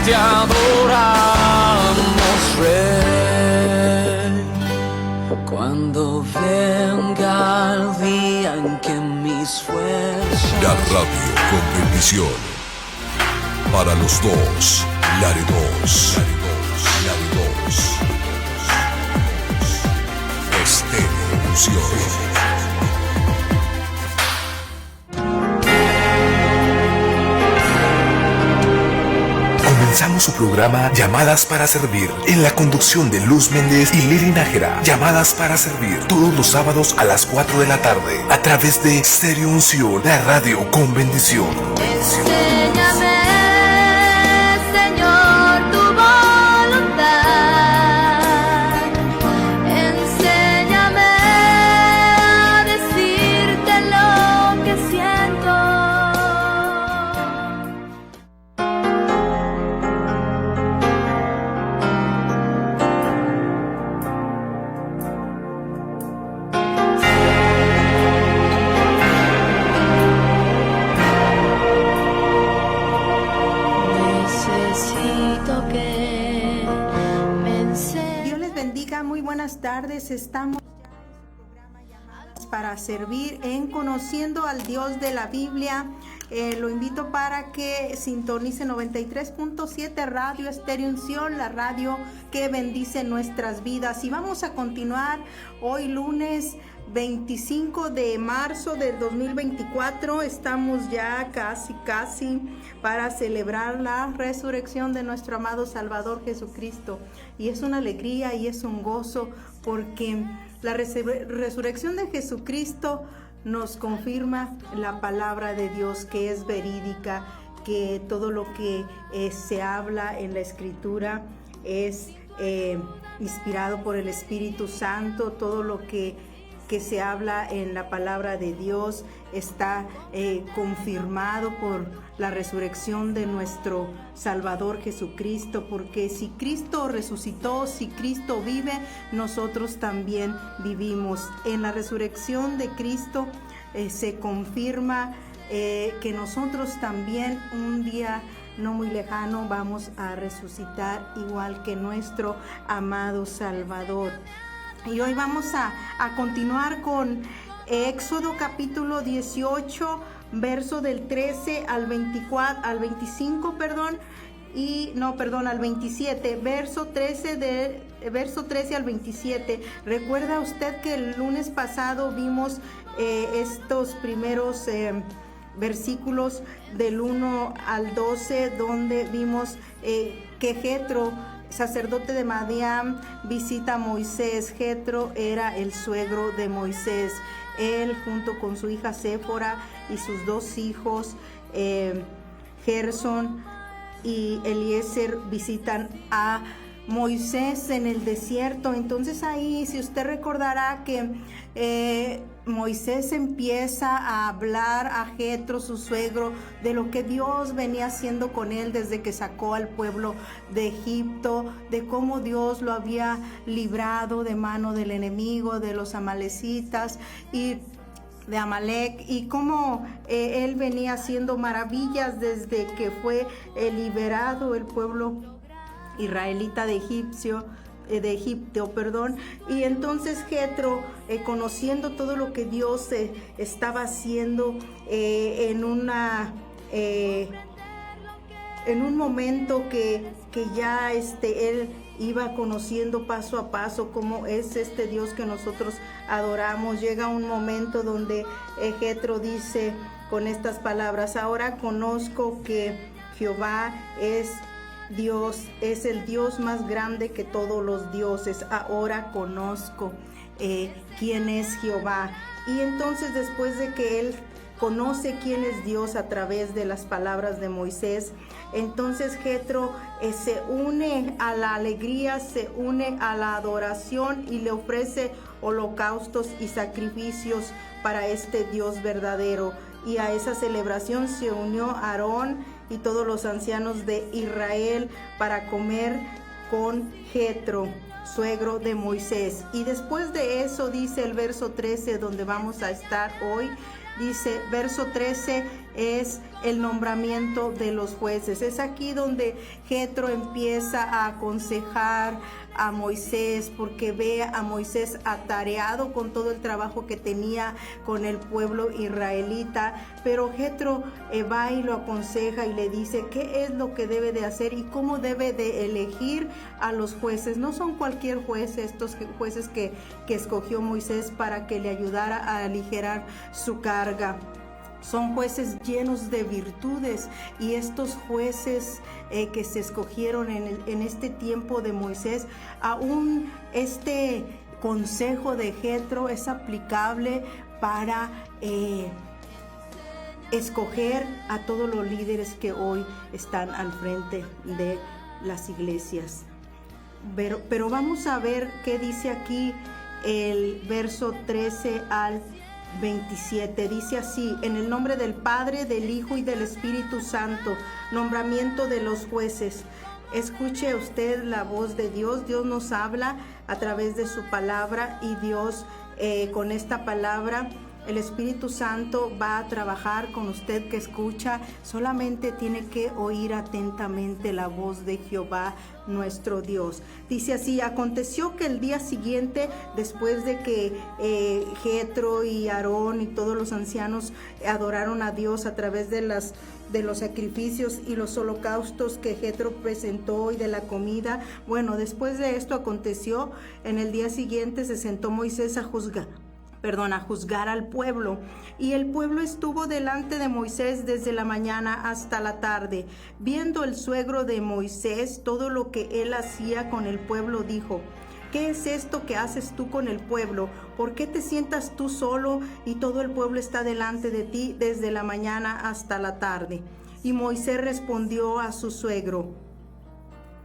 te adoramos, Rey. Cuando venga el día en que mis fuerzas... La radio con bendición. Para los dos, Laredos. Estéreo Unción. Comenzamos su programa Llamadas para Servir, en la conducción de Luz Méndez y Lili Nájera. Llamadas para Servir, todos los sábados a las 4 de la tarde, a través de Estéreo Unción, la radio con bendición. Enséñame, Señor, tu voluntad. Enséñame a decirte lo que siento. Buenas tardes, estamos ya en su programa Llamadas para Servir en Conociendo al Dios de la Biblia. Lo invito para que sintonice 93.7 Radio Estéreo Unción, la radio que bendice nuestras vidas. Y vamos a continuar hoy lunes 25 de marzo del 2024. Estamos ya casi para celebrar la resurrección de nuestro amado Salvador Jesucristo. Y es una alegría y es un gozo porque la resurrección de Jesucristo nos confirma la palabra de Dios, que es verídica, que todo lo que se habla en la Escritura es inspirado por el Espíritu Santo. Todo lo que se habla en la palabra de Dios está confirmado por la resurrección de nuestro Salvador Jesucristo, porque si Cristo resucitó, si Cristo vive, nosotros también vivimos. En la resurrección de Cristo se confirma que nosotros también un día no muy lejano vamos a resucitar igual que nuestro amado Salvador. Y hoy vamos a continuar con Éxodo capítulo 18, verso del 13 al 25, al 27, verso 13 al 27. Recuerda usted que el lunes pasado vimos estos primeros versículos del 1 al 12, donde vimos que Jetro, sacerdote de Madián, visita a Moisés. Jetro era el suegro de Moisés. Él, junto con su hija Séfora y sus dos hijos, Gersón y Eliezer, visitan a Moisés en el desierto. Entonces ahí, si usted recordará que Moisés empieza a hablar a Jetro, su suegro, de lo que Dios venía haciendo con él desde que sacó al pueblo de Egipto, de cómo Dios lo había librado de mano del enemigo, de los amalecitas y de Amalek, y cómo él venía haciendo maravillas desde que fue liberado el pueblo israelita de Egipto. Y entonces Jetro, conociendo todo lo que Dios estaba haciendo en un momento que ya él iba conociendo paso a paso cómo es este Dios que nosotros adoramos, llega un momento donde Jetro dice con estas palabras: ahora conozco que Jehová es Dios, es el Dios más grande que todos los dioses. Ahora conozco quién es Jehová. Y entonces, después de que él conoce quién es Dios a través de las palabras de Moisés, entonces Jetro se une a la alegría, se une a la adoración y le ofrece holocaustos y sacrificios para este Dios verdadero. Y a esa celebración se unió Aarón y todos los ancianos de Israel para comer con Jetro, suegro de Moisés. Y después de eso dice el verso 13, donde vamos a estar hoy, dice verso 13, es el nombramiento de los jueces. Es aquí donde Jetro empieza a aconsejar a Moisés, porque ve a Moisés atareado con todo el trabajo que tenía con el pueblo israelita, pero Jetro va y lo aconseja y le dice qué es lo que debe de hacer y cómo debe de elegir a los jueces. No son cualquier juez, estos jueces que escogió Moisés para que le ayudara a aligerar su carga. Son jueces llenos de virtudes, y estos jueces que se escogieron en este tiempo de Moisés, aún este consejo de Jetro es aplicable para escoger a todos los líderes que hoy están al frente de las iglesias. Pero vamos a ver qué dice aquí el verso 13 al 27. Dice así: en el nombre del Padre, del Hijo y del Espíritu Santo, nombramiento de los jueces. Escuche usted la voz de Dios. Dios nos habla a través de su palabra, y Dios con esta palabra, el Espíritu Santo va a trabajar con usted que escucha. Solamente tiene que oír atentamente la voz de Jehová nuestro Dios. Dice así: aconteció que el día siguiente, después de que Jetro y Aarón y todos los ancianos adoraron a Dios a través de los sacrificios y los holocaustos que Jetro presentó y de la comida, bueno, después de esto aconteció, en el día siguiente se sentó Moisés a juzgar al pueblo. Y el pueblo estuvo delante de Moisés desde la mañana hasta la tarde. Viendo el suegro de Moisés todo lo que él hacía con el pueblo, dijo: ¿qué es esto que haces tú con el pueblo? ¿Por qué te sientas tú solo y todo el pueblo está delante de ti desde la mañana hasta la tarde? Y Moisés respondió a su suegro: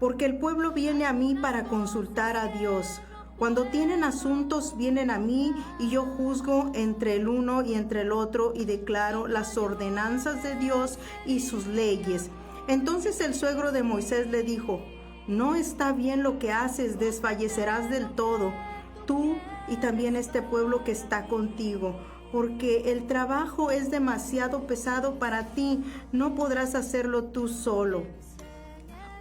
porque el pueblo viene a mí para consultar a Dios. Cuando tienen asuntos, vienen a mí, y yo juzgo entre el uno y entre el otro, y declaro las ordenanzas de Dios y sus leyes. Entonces el suegro de Moisés le dijo: no está bien lo que haces, desfallecerás del todo, tú y también este pueblo que está contigo, porque el trabajo es demasiado pesado para ti, no podrás hacerlo tú solo.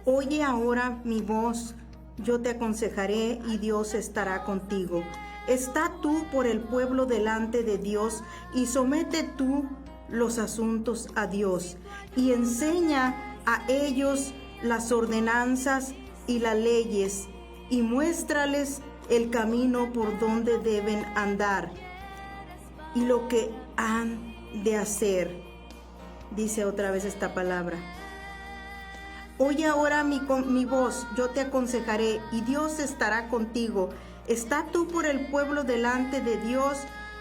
Oye ahora mi voz, yo te aconsejaré, y Dios estará contigo. Está tú por el pueblo delante de Dios, y somete tú los asuntos a Dios, y enseña a ellos las ordenanzas y las leyes, y muéstrales el camino por donde deben andar, y lo que han de hacer. Dice otra vez esta palabra: oye ahora mi voz, yo te aconsejaré, y Dios estará contigo. Está tú por el pueblo delante de Dios,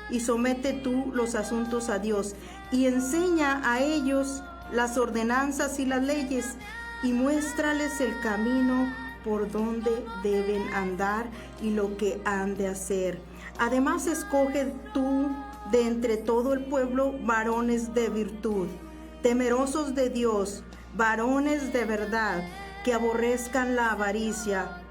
y somete tú los asuntos a Dios, y enseña a ellos las ordenanzas y las leyes, y muéstrales el camino por donde deben andar y lo que han de hacer. Además, escoge tú de entre todo el pueblo varones de virtud, temerosos de Dios, varones de verdad, que aborrezcan la avaricia,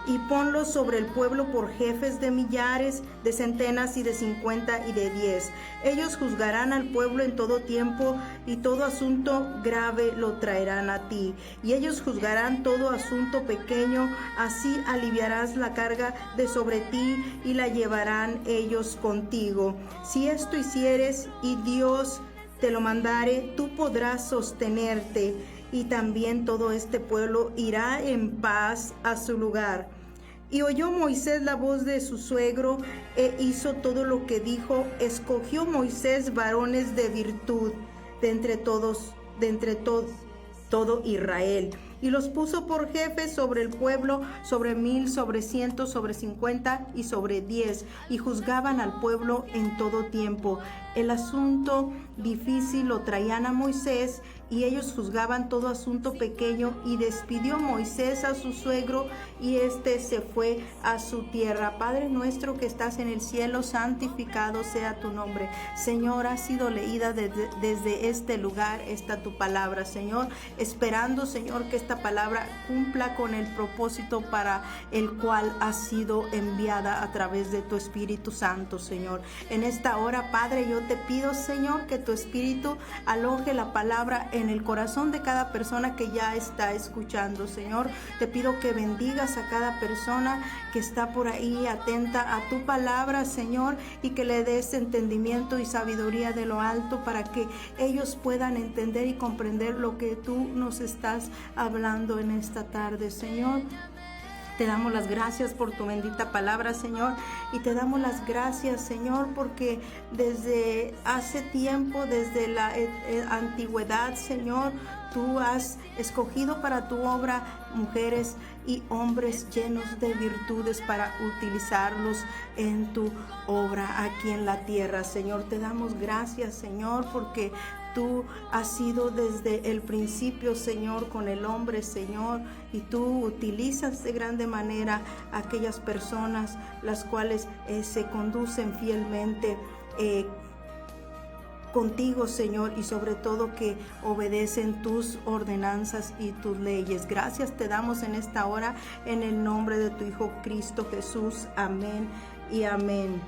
y ponlos sobre el pueblo por jefes de millares, de centenas y de 50 y de 10. Ellos juzgarán al pueblo en todo tiempo, y todo asunto grave lo traerán a ti. Y ellos juzgarán todo asunto pequeño, así aliviarás la carga de sobre ti, y la llevarán ellos contigo. Si esto hicieres, y Dios te lo mandare, tú podrás sostenerte, y también todo este pueblo irá en paz a su lugar. Y oyó Moisés la voz de su suegro, e hizo todo lo que dijo. Escogió Moisés varones de virtud de entre todo Israel, y los puso por jefes sobre el pueblo, sobre 1000, sobre 100, sobre 50 y sobre 10, y juzgaban al pueblo en todo tiempo. El asunto difícil lo traían a Moisés, y ellos juzgaban todo asunto pequeño, y despidió Moisés a su suegro, y éste se fue a su tierra. Padre nuestro que estás en el cielo, santificado sea tu nombre. Señor, ha sido leída desde este lugar esta tu palabra, Señor, esperando, Señor, que esta palabra cumpla con el propósito para el cual ha sido enviada a través de tu Espíritu Santo, Señor. En esta hora, Padre, yo te pido, Señor, que tu Espíritu aloje la palabra en el corazón de cada persona que ya está escuchando, Señor. Te pido que bendigas a cada persona que está por ahí atenta a tu palabra, Señor, y que le des entendimiento y sabiduría de lo alto para que ellos puedan entender y comprender lo que tú nos estás hablando en esta tarde, Señor. Te damos las gracias por tu bendita palabra, Señor, y te damos las gracias, Señor, porque desde hace tiempo, desde la antigüedad, Señor, tú has escogido para tu obra mujeres y hombres llenos de virtudes para utilizarlos en tu obra aquí en la tierra, Señor. Te damos gracias, Señor, porque tú has sido desde el principio, Señor, con el hombre, Señor, y tú utilizas de grande manera a aquellas personas las cuales se conducen fielmente contigo, Señor, y sobre todo que obedecen tus ordenanzas y tus leyes. Gracias te damos en esta hora en el nombre de tu Hijo Cristo Jesús. Amén y amén.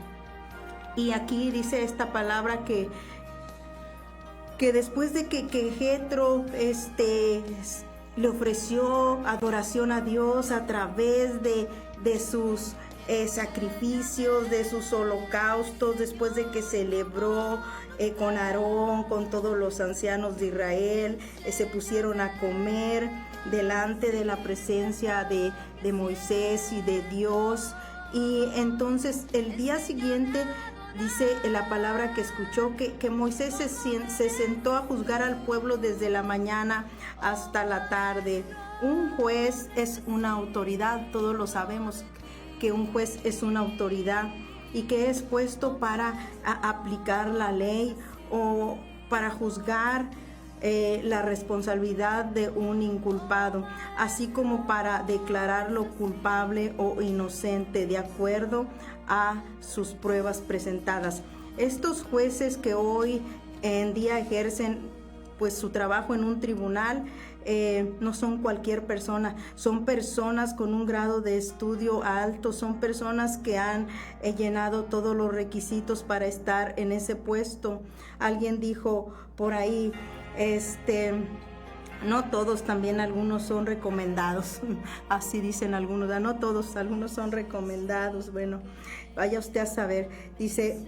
Y aquí dice esta palabra que después de que Jetro le ofreció adoración a Dios a través de sus sacrificios, de sus holocaustos, después de que celebró con Aarón, con todos los ancianos de Israel, se pusieron a comer delante de la presencia de Moisés y de Dios. Y entonces el día siguiente dice la palabra que escuchó que Moisés se sentó a juzgar al pueblo desde la mañana hasta la tarde. Un juez es una autoridad, todos lo sabemos que un juez es una autoridad y que es puesto para aplicar la ley o para juzgar la responsabilidad de un inculpado, así como para declararlo culpable o inocente de acuerdo a sus pruebas presentadas. Estos jueces que hoy en día ejercen pues su trabajo en un tribunal no son cualquier persona, son personas con un grado de estudio alto, son personas que han llenado todos los requisitos para estar en ese puesto. Alguien dijo por ahí, no todos, también algunos son recomendados, así dicen algunos, no todos, algunos son recomendados. Bueno, vaya usted a saber. Dice,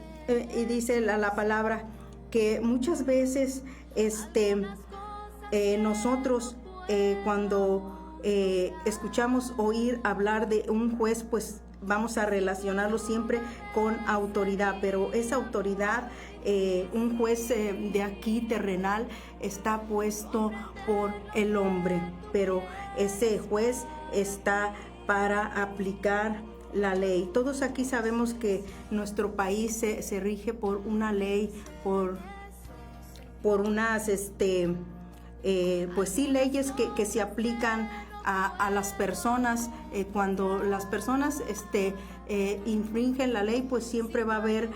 y dice la palabra que muchas veces nosotros cuando escuchamos oír hablar de un juez, pues vamos a relacionarlo siempre con autoridad, pero esa autoridad, un juez de aquí terrenal, está puesto por el hombre, pero ese juez está para aplicar la ley. Todos aquí sabemos que nuestro país se rige por una ley, por unas pues sí, leyes que se aplican a las personas. Cuando las personas infringen la ley, pues siempre va a haber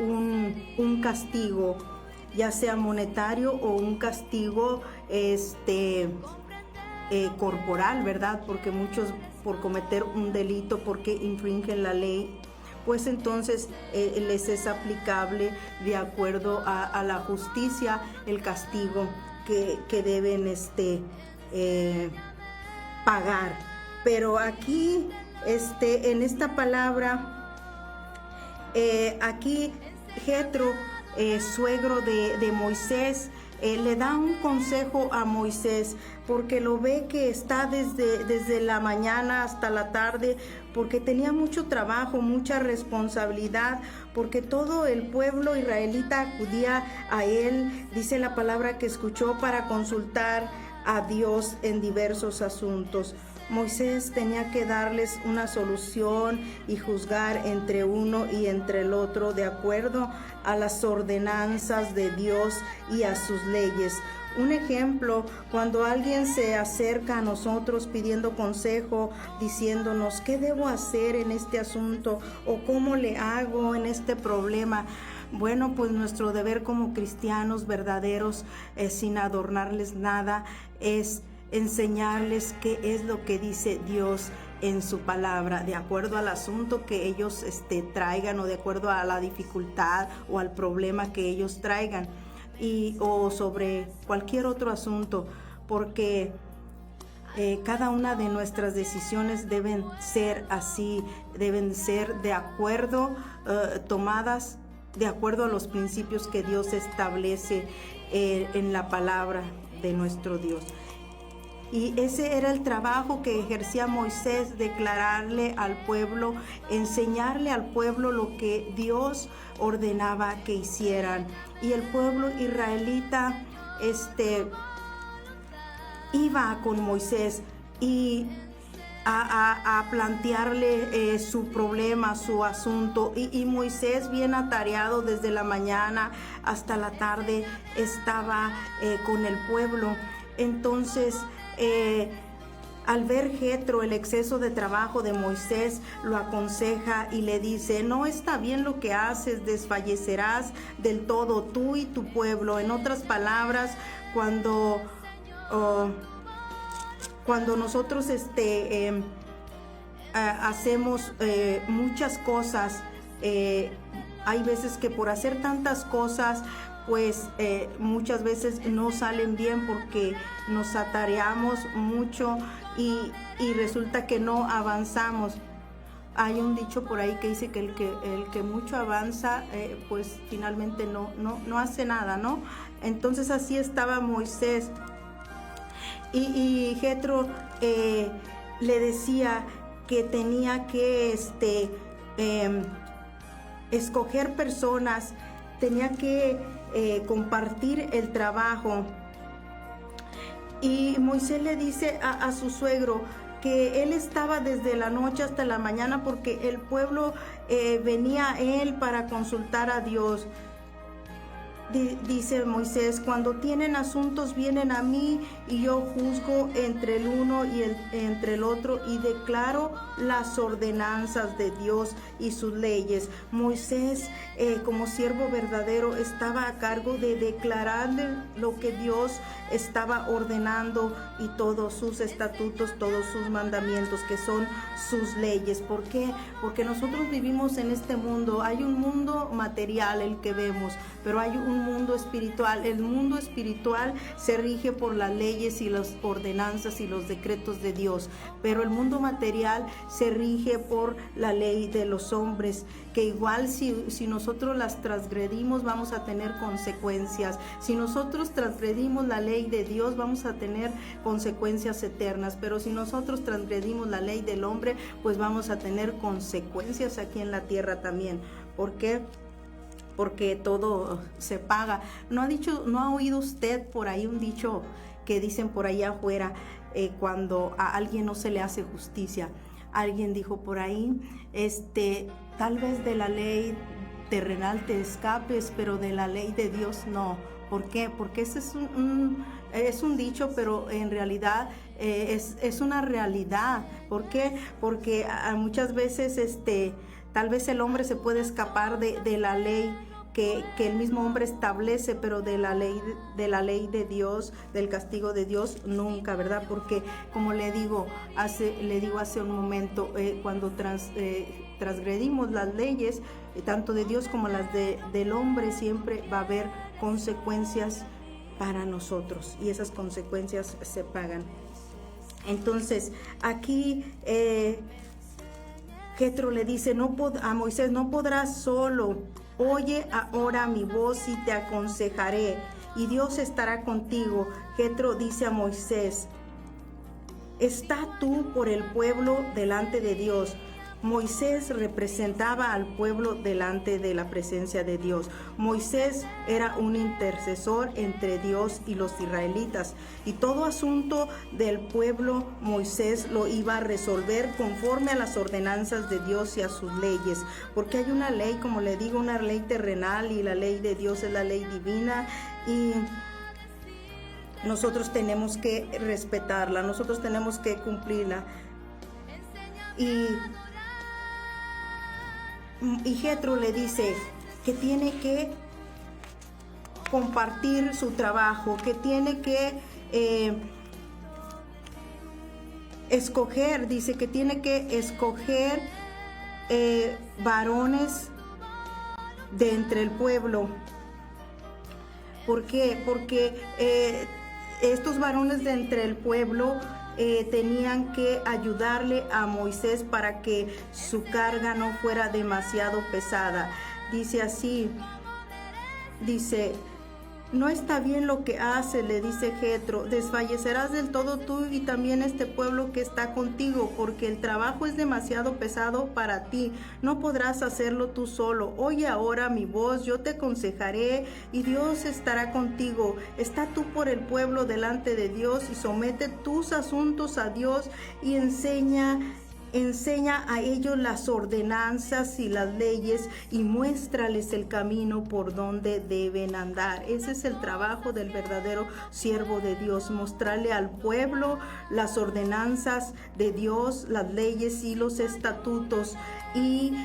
un castigo, ya sea monetario o un castigo corporal, ¿verdad? Porque muchos, por cometer un delito, porque infringen la ley, pues entonces les es aplicable de acuerdo a la justicia el castigo que deben pagar. Pero aquí en esta palabra, aquí Jetro, suegro de Moisés, le da un consejo a Moisés, porque lo ve que está desde la mañana hasta la tarde, porque tenía mucho trabajo, mucha responsabilidad, porque todo el pueblo israelita acudía a él, dice la palabra, que escuchó para consultar a Dios en diversos asuntos. Moisés tenía que darles una solución y juzgar entre uno y entre el otro de acuerdo a las ordenanzas de Dios y a sus leyes. Un ejemplo, cuando alguien se acerca a nosotros pidiendo consejo, diciéndonos qué debo hacer en este asunto o cómo le hago en este problema. Bueno, pues nuestro deber como cristianos verdaderos, sin adornarles nada, es enseñarles qué es lo que dice Dios en su palabra, de acuerdo al asunto que ellos traigan, o de acuerdo a la dificultad o al problema que ellos traigan, o sobre cualquier otro asunto, porque cada una de nuestras decisiones deben ser así, deben ser de acuerdo, tomadas de acuerdo a los principios que Dios establece en la palabra de nuestro Dios. Y ese era el trabajo que ejercía Moisés, declararle al pueblo, enseñarle al pueblo lo que Dios ordenaba que hicieran. Y el pueblo israelita iba con Moisés y a plantearle su problema, su asunto, y Moisés, bien atareado desde la mañana hasta la tarde, estaba con el pueblo. Entonces, al ver Jetro el exceso de trabajo de Moisés, lo aconseja y le dice: no está bien lo que haces, desfallecerás del todo tú y tu pueblo. En otras palabras, cuando nosotros hacemos muchas cosas, hay veces que por hacer tantas cosas, pues muchas veces no salen bien porque nos atareamos mucho y resulta que no avanzamos. Hay un dicho por ahí que dice que el que mucho avanza, pues finalmente no hace nada, ¿no? Entonces así estaba Moisés. Y Jetro le decía que tenía que escoger personas, tenía que compartir el trabajo. Y Moisés le dice a su suegro que él estaba desde la noche hasta la mañana porque el pueblo venía a él para consultar a Dios. Dice Moisés: cuando tienen asuntos vienen a mí y yo juzgo entre el uno y entre el otro y declaro las ordenanzas de Dios y sus leyes. Moisés, como siervo verdadero, estaba a cargo de declararle lo que Dios estaba ordenando y todos sus estatutos, todos sus mandamientos, que son sus leyes. ¿Por qué? Porque nosotros vivimos en este mundo. Hay un mundo material, el que vemos, pero hay un mundo espiritual. El mundo espiritual se rige por las leyes y las ordenanzas y los decretos de Dios, pero el mundo material se rige por la ley de los hombres, que igual si nosotros las transgredimos vamos a tener consecuencias. Si nosotros transgredimos la ley de Dios vamos a tener consecuencias eternas, pero si nosotros transgredimos la ley del hombre, pues vamos a tener consecuencias aquí en la tierra también. ¿Por qué? Porque todo se paga. ¿No ha oído usted por ahí un dicho que dicen por allá afuera, cuando a alguien no se le hace justicia? Alguien dijo por ahí, tal vez de la ley terrenal te escapes, pero de la ley de Dios no. ¿Por qué? Porque ese es un dicho, pero en realidad es una realidad. ¿Por qué? Porque muchas veces tal vez el hombre se puede escapar de la ley que el mismo hombre establece, pero de la ley de Dios, del castigo de Dios, nunca, ¿verdad? Porque, como le digo hace un momento, cuando transgredimos las leyes, tanto de Dios como las del hombre, siempre va a haber consecuencias para nosotros, y esas consecuencias se pagan. Entonces, aquí Jetro le dice a Moisés: no podrás solo. Oye ahora mi voz y te aconsejaré, y Dios estará contigo. Jetro dice a Moisés: está tú por el pueblo delante de Dios. Moisés representaba al pueblo delante de la presencia de Dios. Moisés era un intercesor entre Dios y los israelitas, y todo asunto del pueblo Moisés lo iba a resolver conforme a las ordenanzas de Dios y a sus leyes, porque hay una ley, como le digo, una ley terrenal, y la ley de Dios es la ley divina, nosotros tenemos que respetarla, nosotros tenemos que cumplirla. Y Jethro le dice que tiene que compartir su trabajo, que tiene que escoger, dice que tiene que escoger varones de entre el pueblo. ¿Por qué? Porque estos varones de entre el pueblo tenían que ayudarle a Moisés para que su carga no fuera demasiado pesada. Dice así, dice: no está bien lo que hace, le dice Jethro, desfallecerás del todo tú y también este pueblo que está contigo, porque el trabajo es demasiado pesado para ti, no podrás hacerlo tú solo. Oye ahora mi voz, yo te aconsejaré y Dios estará contigo. Está tú por el pueblo delante de Dios y somete tus asuntos a Dios y enseña a ellos las ordenanzas y las leyes y muéstrales el camino por donde deben andar. Ese es el trabajo del verdadero siervo de Dios, mostrarle al pueblo las ordenanzas de Dios, las leyes y los estatutos, y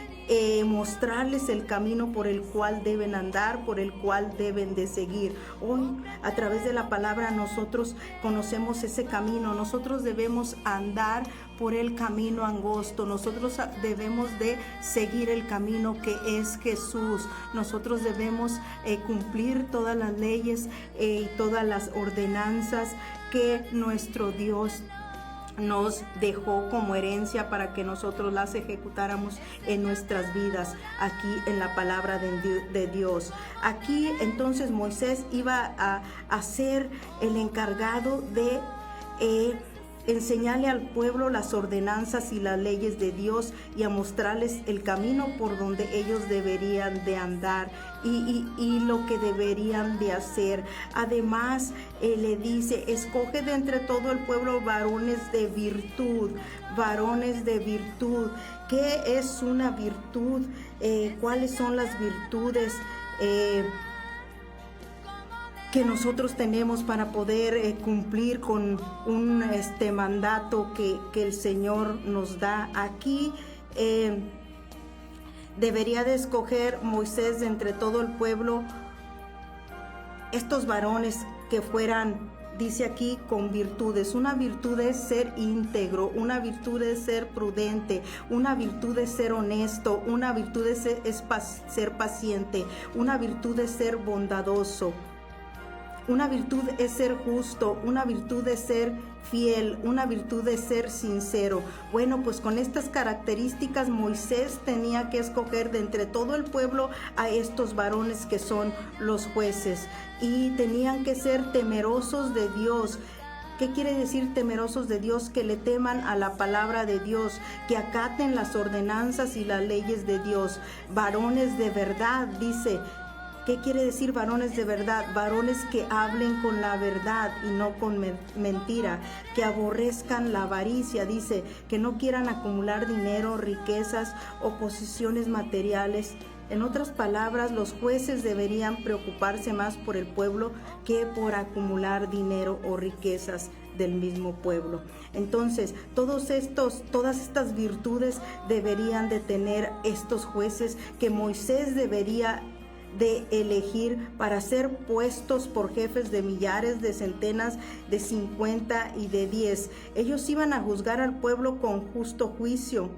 mostrarles el camino por el cual deben andar, por el cual deben de seguir. Hoy, a través de la palabra, nosotros conocemos ese camino. Nosotros debemos andar por el camino angosto. Nosotros debemos de seguir el camino que es Jesús. Nosotros debemos cumplir todas las leyes y todas las ordenanzas que nuestro Dios nos dejó como herencia para que nosotros las ejecutáramos en nuestras vidas, aquí en la palabra de Dios. Aquí entonces Moisés iba a ser el encargado de enseñarle al pueblo las ordenanzas y las leyes de Dios y a mostrarles el camino por donde ellos deberían de andar y lo que deberían de hacer. Además, le dice: escoge de entre todo el pueblo varones de virtud, varones de virtud. ¿Qué es una virtud? ¿Cuáles son las virtudes que nosotros tenemos para poder cumplir con un mandato que el Señor nos da? Aquí debería de escoger Moisés de entre todo el pueblo estos varones que fueran, dice aquí, con virtudes. Una virtud es ser íntegro, una virtud es ser prudente, una virtud es ser honesto, una virtud es ser paciente, una virtud es ser bondadoso. Una virtud es ser justo, una virtud es ser fiel, una virtud es ser sincero. Bueno, pues con estas características Moisés tenía que escoger de entre todo el pueblo a estos varones que son los jueces, y tenían que ser temerosos de Dios. ¿Qué quiere decir temerosos de Dios? Que le teman a la palabra de Dios, que acaten las ordenanzas y las leyes de Dios. Varones de verdad, dice. ¿Qué quiere decir varones de verdad? Varones que hablen con la verdad y no con mentira, que aborrezcan la avaricia, dice, que no quieran acumular dinero, riquezas o posiciones materiales. En otras palabras, los jueces deberían preocuparse más por el pueblo que por acumular dinero o riquezas del mismo pueblo. Entonces, todas estas virtudes deberían de tener estos jueces que Moisés debería de elegir para ser puestos por jefes de millares, de centenas, de 50 y de 10. Ellos iban a juzgar al pueblo con justo juicio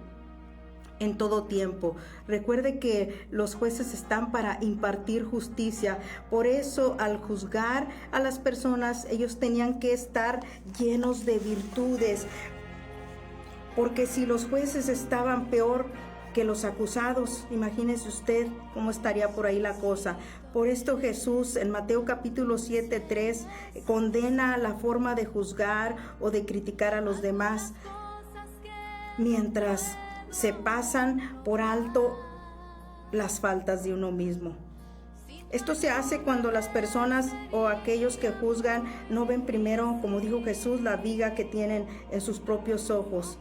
en todo tiempo. Recuerde que los jueces están para impartir justicia. Por eso, al juzgar a las personas, ellos tenían que estar llenos de virtudes. Porque si los jueces estaban peor que los acusados, imagínese usted cómo estaría por ahí la cosa. Por esto Jesús en Mateo capítulo 7:3 condena la forma de juzgar o de criticar a los demás, mientras se pasan por alto las faltas de uno mismo. Esto se hace cuando las personas o aquellos que juzgan no ven primero, como dijo Jesús, la viga que tienen en sus propios ojos.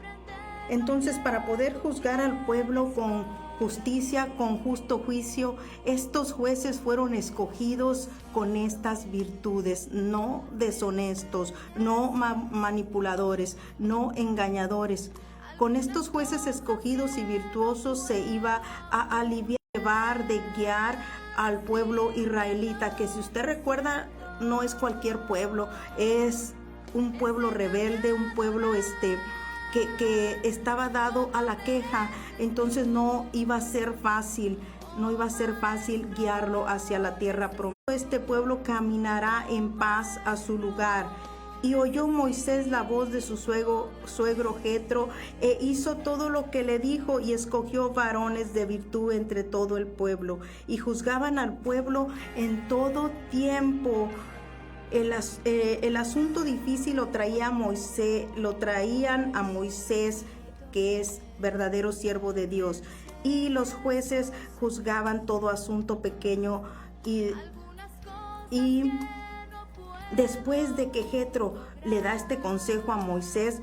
Entonces, para poder juzgar al pueblo con justicia con justo juicio. Estos jueces fueron escogidos con estas virtudes, no deshonestos, no manipuladores, no engañadores. Con estos jueces escogidos y virtuosos se iba a aliviar, de guiar al pueblo israelita, que si usted recuerda, no es cualquier pueblo, es un pueblo rebelde, un pueblo que estaba dado a la queja. Entonces no iba a ser fácil guiarlo hacia la tierra prometida. Este pueblo caminará en paz a su lugar. Y oyó Moisés la voz de su suegro Jetro, e hizo todo lo que le dijo, y escogió varones de virtud entre todo el pueblo, y juzgaban al pueblo en todo tiempo. El asunto difícil lo traían a Moisés, que es verdadero siervo de Dios, y los jueces juzgaban todo asunto pequeño. Y después de que Jetro le da este consejo a Moisés,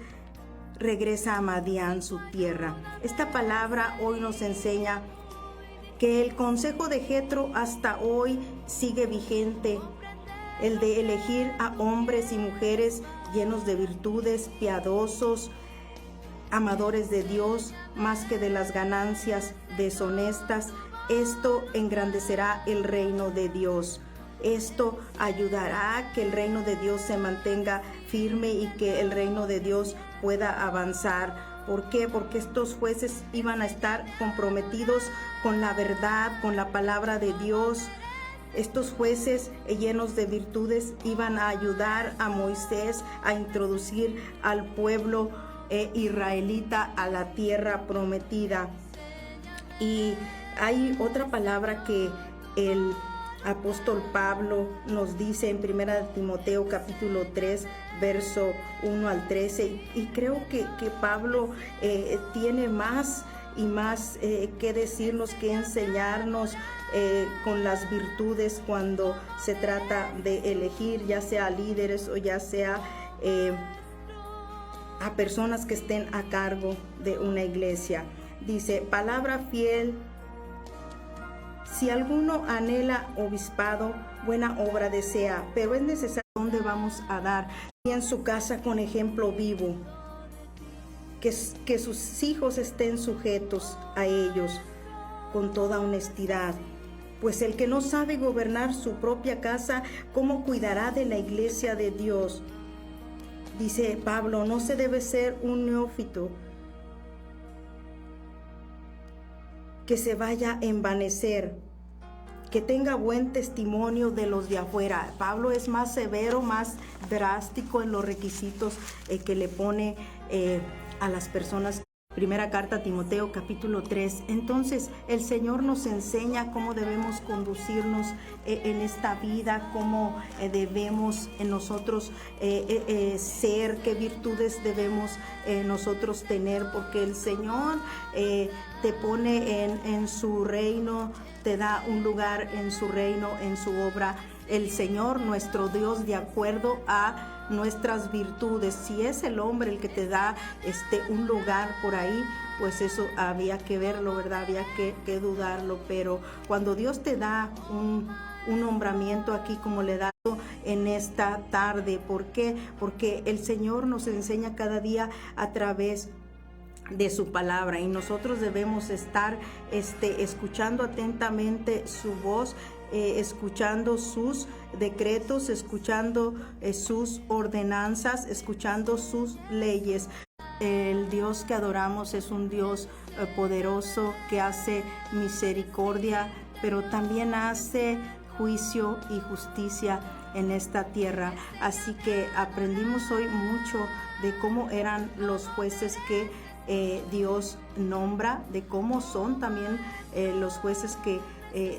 regresa a Madián, su tierra. Esta palabra hoy nos enseña que el consejo de Jetro hasta hoy sigue vigente, el de elegir a hombres y mujeres llenos de virtudes, piadosos, amadores de Dios, más que de las ganancias deshonestas. Esto engrandecerá el reino de Dios. Esto ayudará a que el reino de Dios se mantenga firme y que el reino de Dios pueda avanzar. ¿Por qué? Porque estos jueces iban a estar comprometidos con la verdad, con la palabra de Dios. Estos jueces llenos de virtudes iban a ayudar a Moisés a introducir al pueblo israelita a la tierra prometida. Y hay otra palabra que el apóstol Pablo nos dice en 1 Timoteo capítulo 3, verso 1 al 13, y creo que Pablo tiene más y más que decirnos, que enseñarnos con las virtudes cuando se trata de elegir, ya sea líderes o ya sea a personas que estén a cargo de una iglesia. Dice: palabra fiel. Si alguno anhela obispado, buena obra desea, pero es necesario. ¿Dónde vamos a dar? Y en su casa con ejemplo vivo, que sus hijos estén sujetos a ellos con toda honestidad. Pues el que no sabe gobernar su propia casa, ¿cómo cuidará de la iglesia de Dios? Dice Pablo: no se debe ser un neófito que se vaya a envanecer, que tenga buen testimonio de los de afuera. Pablo es más severo, más drástico en los requisitos que le pone a las personas. Primera carta a Timoteo capítulo 3. Entonces el Señor nos enseña cómo debemos conducirnos en esta vida, cómo debemos nosotros ser, qué virtudes debemos nosotros tener, porque el Señor te pone en su reino, te da un lugar en su reino, en su obra. El Señor, nuestro Dios, de acuerdo a nuestras virtudes. Si es el hombre el que te da un lugar por ahí, pues eso había que verlo, ¿verdad? Había que dudarlo. Pero cuando Dios te da un nombramiento aquí, como le da en esta tarde, ¿por qué? Porque el Señor nos enseña cada día a través de su palabra, y nosotros debemos estar escuchando atentamente su voz, escuchando sus decretos, escuchando sus ordenanzas, escuchando sus leyes. El Dios que adoramos es un Dios poderoso, que hace misericordia, pero también hace juicio y justicia en esta tierra. Así que aprendimos hoy mucho de cómo eran los jueces que Dios nombra, de cómo son también los jueces que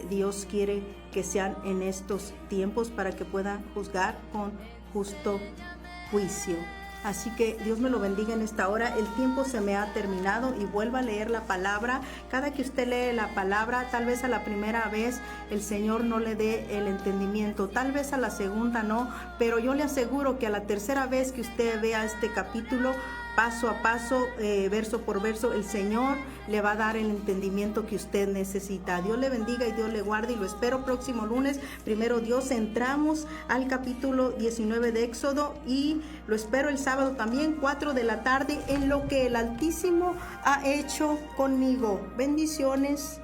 Dios quiere que sean en estos tiempos, para que puedan juzgar con justo juicio. Así que Dios me lo bendiga en esta hora. El tiempo se me ha terminado, y vuelva a leer la palabra. Cada que usted lee la palabra, tal vez a la primera vez el Señor no le dé el entendimiento, tal vez a la segunda no, pero yo le aseguro que a la tercera vez que usted vea este capítulo, paso a paso, verso por verso. El Señor le va a dar el entendimiento que usted necesita. Dios le bendiga y Dios le guarde, y lo espero próximo lunes. Primero Dios, entramos al capítulo 19 de Éxodo, y lo espero el sábado también, 4 de la tarde, en lo que el Altísimo ha hecho conmigo. Bendiciones.